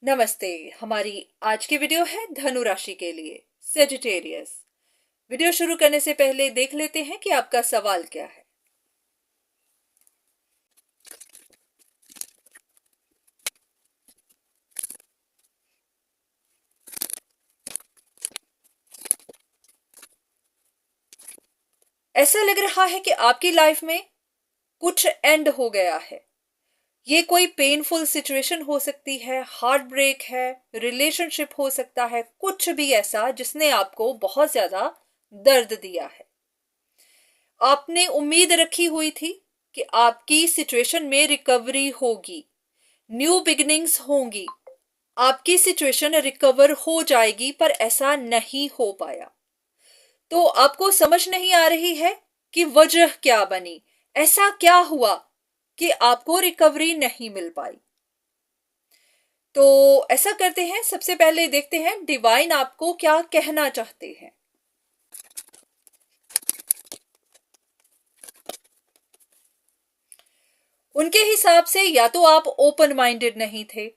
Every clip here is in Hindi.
नमस्ते। हमारी आज की वीडियो है धनु राशि के लिए, सेजिटेरियस। वीडियो शुरू करने से पहले देख लेते हैं कि आपका सवाल क्या है। ऐसा लग रहा है कि आपकी लाइफ में कुछ एंड हो गया है। ये कोई पेनफुल सिचुएशन हो सकती है, हार्ट ब्रेक है, रिलेशनशिप हो सकता है, कुछ भी ऐसा जिसने आपको बहुत ज्यादा दर्द दिया है। आपने उम्मीद रखी हुई थी कि आपकी सिचुएशन में रिकवरी होगी, न्यू बिगिनिंग्स होंगी, आपकी सिचुएशन रिकवर हो जाएगी, पर ऐसा नहीं हो पाया। तो आपको समझ नहीं आ रही है कि वजह क्या बनी, ऐसा क्या हुआ कि आपको रिकवरी नहीं मिल पाई। तो ऐसा करते हैं, सबसे पहले देखते हैं डिवाइन आपको क्या कहना चाहते हैं। उनके हिसाब से या तो आप ओपन माइंडेड नहीं थे,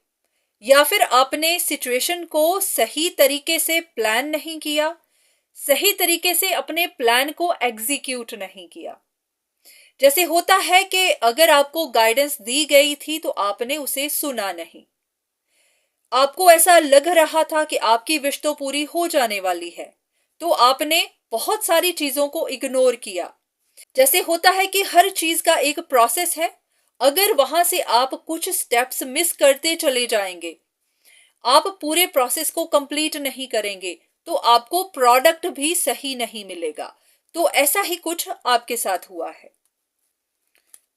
या फिर आपने सिचुएशन को सही तरीके से प्लान नहीं किया, सही तरीके से अपने प्लान को एग्जीक्यूट नहीं किया। जैसे होता है कि अगर आपको गाइडेंस दी गई थी तो आपने उसे सुना नहीं। आपको ऐसा लग रहा था कि आपकी विश तो पूरी हो जाने वाली है, तो आपने बहुत सारी चीजों को इग्नोर किया। जैसे होता है कि हर चीज का एक प्रोसेस है, अगर वहां से आप कुछ स्टेप्स मिस करते चले जाएंगे, आप पूरे प्रोसेस को कंप्लीट नहीं करेंगे, तो आपको प्रोडक्ट भी सही नहीं मिलेगा। तो ऐसा ही कुछ आपके साथ हुआ है।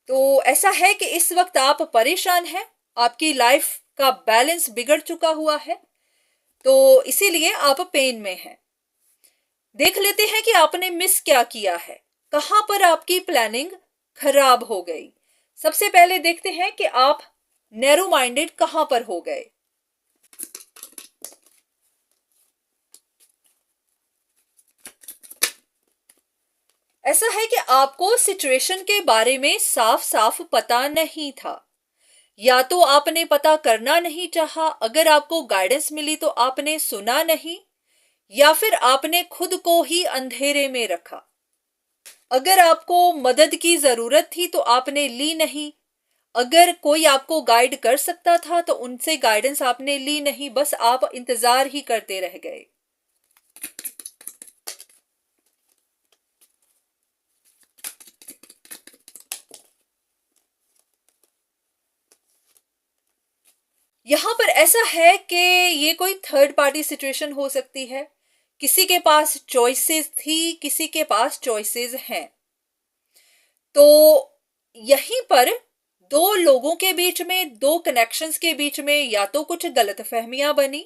तो ऐसा है कि इस वक्त आप परेशान हैं, आपकी लाइफ का बैलेंस बिगड़ चुका हुआ है, तो इसीलिए आप पेन में हैं। देख लेते हैं कि आपने मिस क्या किया है, कहां पर आपकी प्लानिंग खराब हो गई। सबसे पहले देखते हैं कि आप नैरो माइंडेड कहां पर हो गए। ऐसा है कि आपको सिचुएशन के बारे में साफ साफ पता नहीं था, या तो आपने पता करना नहीं चाहा, अगर आपको गाइडेंस मिली तो आपने सुना नहीं, या फिर आपने खुद को ही अंधेरे में रखा। अगर आपको मदद की जरूरत थी तो आपने ली नहीं, अगर कोई आपको गाइड कर सकता था तो उनसे गाइडेंस आपने ली नहीं, बस आप इंतजार ही करते रह गए। यहां पर ऐसा है कि ये कोई थर्ड पार्टी सिचुएशन हो सकती है। किसी के पास चॉइसेस थी, किसी के पास चॉइसेस हैं। तो यहीं पर दो लोगों के बीच में, दो कनेक्शंस के बीच में या तो कुछ गलतफहमियां बनी,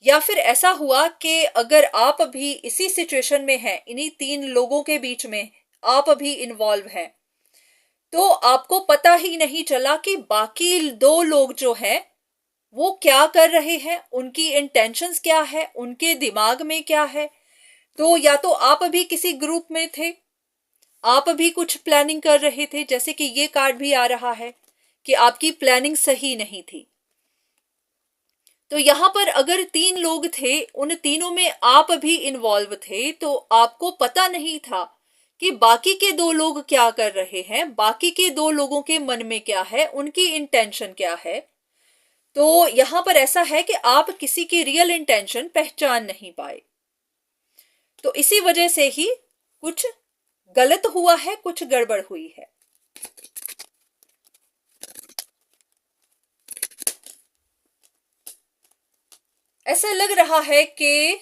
या फिर ऐसा हुआ कि अगर आप भी इसी सिचुएशन में हैं, इन्हीं तीन लोगों के बीच में आप भी इन्वॉल्व हैं, तो आपको पता ही नहीं चला कि बाकी दो लोग जो हैं वो क्या कर रहे हैं, उनकी इंटेंशंस क्या है, उनके दिमाग में क्या है। तो या तो आप भी किसी ग्रुप में थे, आप भी कुछ प्लानिंग कर रहे थे, जैसे कि ये कार्ड भी आ रहा है कि आपकी प्लानिंग सही नहीं थी। तो यहां पर अगर तीन लोग थे, उन तीनों में आप भी इन्वॉल्व थे, तो आपको पता नहीं था कि बाकी के दो लोग क्या कर रहे हैं, बाकी के दो लोगों के मन में क्या है, उनकी इंटेंशन क्या है। तो यहां पर ऐसा है कि आप किसी की रियल इंटेंशन पहचान नहीं पाए। तो इसी वजह से ही कुछ गलत हुआ है, कुछ गड़बड़ हुई है। ऐसा लग रहा है कि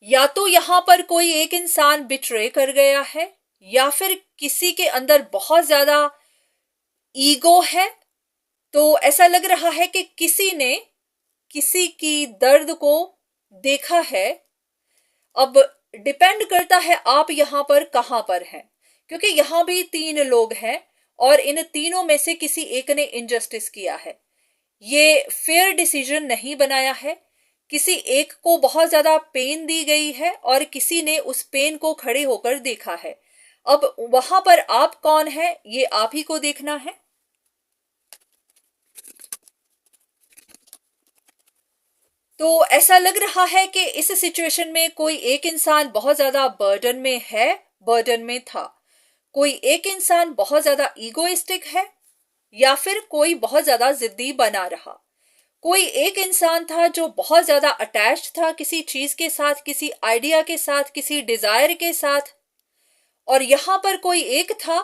या तो यहां पर कोई एक इंसान बिट्रे कर गया है, या फिर किसी के अंदर बहुत ज्यादा ईगो है। तो ऐसा लग रहा है कि किसी ने किसी की दर्द को देखा है। अब डिपेंड करता है आप यहां पर कहां पर हैं, क्योंकि यहां भी तीन लोग हैं और इन तीनों में से किसी एक ने इनजस्टिस किया है। ये फेयर डिसीजन नहीं बनाया है। किसी एक को बहुत ज्यादा पेन दी गई है और किसी ने उस पेन को खड़े होकर देखा है। अब वहां पर आप कौन है, ये आप ही को देखना है। तो ऐसा लग रहा है कि इस सिचुएशन में कोई एक इंसान बहुत ज्यादा बर्डन में है, बर्डन में था। कोई एक इंसान बहुत ज्यादा ईगोइस्टिक है, या फिर कोई बहुत ज्यादा जिद्दी बना रहा। कोई एक इंसान था जो बहुत ज्यादा अटैच्ड था किसी चीज के साथ, किसी आइडिया के साथ, किसी डिजायर के साथ, और यहां पर कोई एक था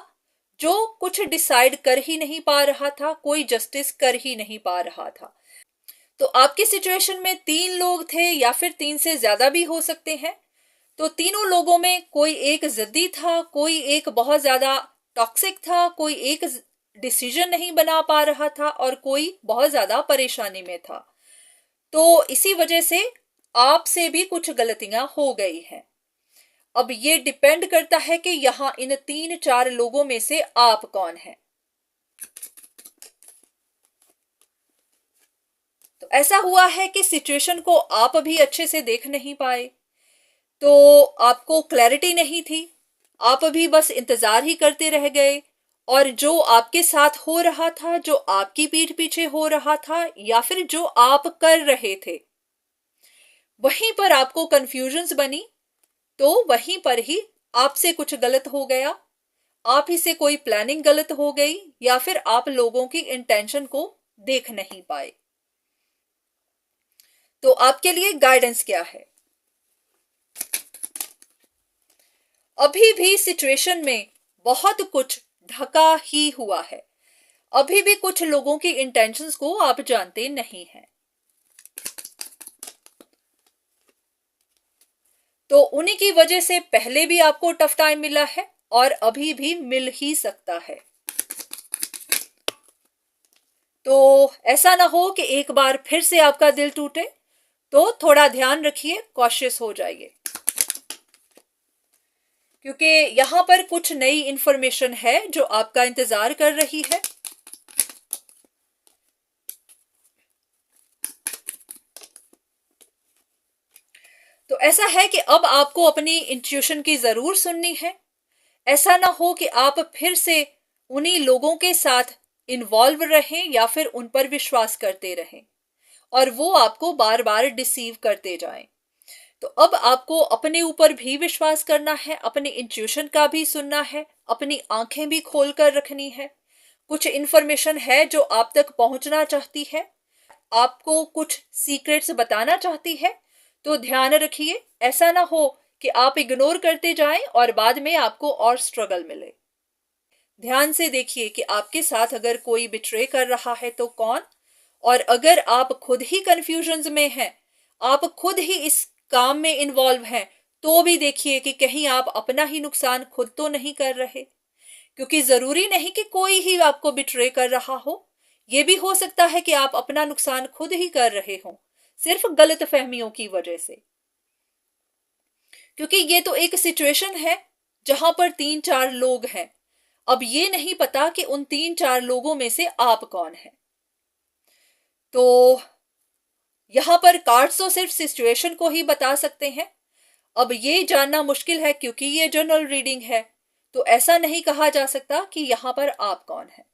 जो कुछ डिसाइड कर ही नहीं पा रहा था, कोई जस्टिस कर ही नहीं पा रहा था। तो आपकी सिचुएशन में 3 लोग थे, या फिर 3 से ज्यादा भी हो सकते हैं। तो तीनों लोगों में कोई एक जिद्दी था, कोई एक बहुत ज्यादा टॉक्सिक था, कोई एक डिसीजन नहीं बना पा रहा था, और कोई बहुत ज्यादा परेशानी में था। तो इसी वजह से आपसे भी कुछ गलतियां हो गई हैं। अब ये डिपेंड करता है कि यहां इन 3-4 लोगों में से आप कौन हैं। तो ऐसा हुआ है कि सिचुएशन को आप भी अच्छे से देख नहीं पाए, तो आपको क्लैरिटी नहीं थी, आप भी बस इंतजार ही करते रह गए, और जो आपके साथ हो रहा था, जो आपकी पीठ पीछे हो रहा था, या फिर जो आप कर रहे थे, वहीं पर आपको कंफ्यूजन्स बनी। तो वहीं पर ही आपसे कुछ गलत हो गया, आप ही से कोई प्लानिंग गलत हो गई, या फिर आप लोगों की इंटेंशन को देख नहीं पाए। तो आपके लिए गाइडेंस क्या है? अभी भी सिचुएशन में बहुत कुछ ढका ही हुआ है, अभी भी कुछ लोगों की इंटेंशंस को आप जानते नहीं हैं। तो उन्हीं की वजह से पहले भी आपको टफ टाइम मिला है, और अभी भी मिल ही सकता है। तो ऐसा ना हो कि एक बार फिर से आपका दिल टूटे, तो थोड़ा ध्यान रखिए, कॉशियस हो जाइए, क्योंकि यहां पर कुछ नई इंफॉर्मेशन है जो आपका इंतजार कर रही है। तो ऐसा है कि अब आपको अपनी इंट्यूशन की जरूर सुननी है। ऐसा ना हो कि आप फिर से उन्हीं लोगों के साथ इन्वॉल्व रहें, या फिर उन पर विश्वास करते रहें, और वो आपको बार बार डिसीव करते जाएं। तो अब आपको अपने ऊपर भी विश्वास करना है, अपने इंट्यूशन का भी सुनना है, अपनी आंखें भी खोल कर रखनी है। कुछ इंफॉर्मेशन है जो आप तक पहुंचना चाहती है, आपको कुछ सीक्रेट्स बताना चाहती है। तो ध्यान रखिए, ऐसा ना हो कि आप इग्नोर करते जाएं और बाद में आपको और स्ट्रगल मिले। ध्यान से देखिए कि आपके साथ अगर कोई बिट्रे कर रहा है तो कौन, और अगर आप खुद ही कंफ्यूजन्स में हैं, आप खुद ही इस काम में इन्वॉल्व हैं, तो भी देखिए कि कहीं आप अपना ही नुकसान खुद तो नहीं कर रहे। क्योंकि जरूरी नहीं कि कोई ही आपको बिट्रे कर रहा हो, यह भी हो सकता है कि आप अपना नुकसान खुद ही कर रहे हो, सिर्फ गलत फहमियों की वजह से। क्योंकि ये तो एक सिचुएशन है जहां पर 3-4 लोग हैं। अब ये नहीं पता कि उन 3-4 लोगों में से आप कौन हैं। तो यहां पर कार्ड्स तो सिर्फ सिचुएशन को ही बता सकते हैं। अब ये जानना मुश्किल है क्योंकि ये जनरल रीडिंग है, तो ऐसा नहीं कहा जा सकता कि यहां पर आप कौन हैं।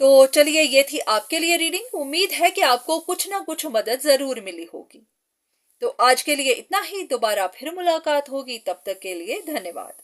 तो चलिए, ये थी आपके लिए रीडिंग। उम्मीद है कि आपको कुछ ना कुछ मदद जरूर मिली होगी। तो आज के लिए इतना ही, दोबारा फिर मुलाकात होगी, तब तक के लिए धन्यवाद।